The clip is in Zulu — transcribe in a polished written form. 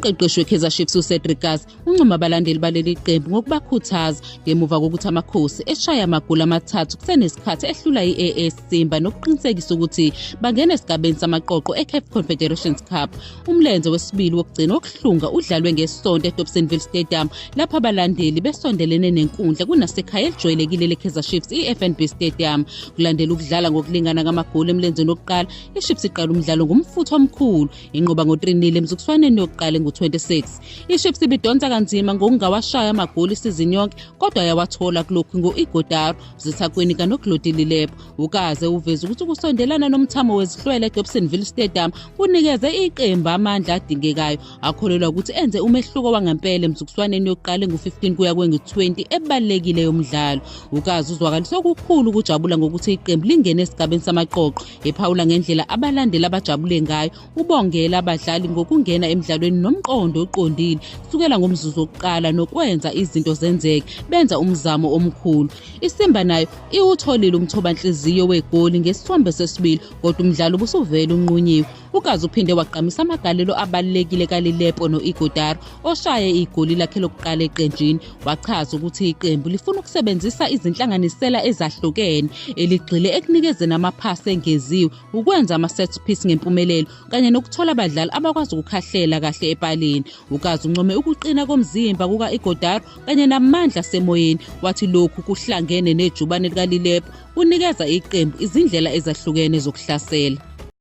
Umqeqeshi we-Kaizer Chiefs uCedric Kazi uncoma abalandeli baleli qembu ngokubakhuthaza ngemuva kokuthi amakhosi eshaya amagoli amathathu kusenesikhathi ehlula i-AS Simba nokuqinisekisa ukuthi bangena esigabeni samaqoqo e-CAF Confederations Cup. Umlenze wesibili wokugcina wokuhlunga udlalwe ngesonto eDobsonville Stadium lapho abalandeli besondelene nenkundla kunasekhaya elijwayelekile le-Kaizer Chiefs i-FNB Stadium. Kulandela ukudlala ngokulingana kamagoli emlenzeni wokuqala, i-Chiefs iqala umdlalo ngomfutho omkhulu inqoba ngo-3-0 emzukiswaneni yokuqala ngo-26. I-Chiefs ibidonsa kanzima ngokungawashaya amagoli isizini yonke kodwa yawathola kulokhu ngo-Igodaro zithakweni kanoGlodililebo. Ukaze uveza ukuthi ukusondelana nomthamo wezihlwele eDobsonville Stadium kunikeze iqembu amandla adingekayo akholelwa ukuthi enze umehluko wangempela emzukiswaneni yokuqala ngo-15 kuya kwengu-20 ebalekile yomdlalo. Ukaze uzwakalise okukhulu ukujabula ngokuthi iqembu lingene esigabeni samaqoqo, ephawula ngendlela abalandeli abajabule ngayo. Ubongela abadlali ngokungena emidlalweni nomqondo oqondile kusukela ngomzuzu wokuqala nokwenza izinto zenzeke, benza umzamo omkhulu. ISimba nayo iwutholile umthobanhliziyo wegoli ngesithombe sesibili kodwa umdlalo ubusuvele unqunyiwe. Ukazi uphinde waqamisa amagalelo abalekile kaLilepo no-Igodaro oshaye igoli lakhe lokuqala eqenjini. Wachaza ukuthi iqembu lifuna ukusebenzisa izinhlanganisela ezahlukene eligxile ekunikezeni amaphasi engeziwe, ukwenza ama-set piece ngempumelelo kanye nokuthola abadlali abakwazi ukukhahlela kahle epaleni. Ukazi uncome ukuqina komzimba kuka-Igodaro kanye namandla semoyeni, wathi lokhu kuhlangene nejubane likaLilepo kunikeza iqembu izindlela ezahlukene zokuhlasela.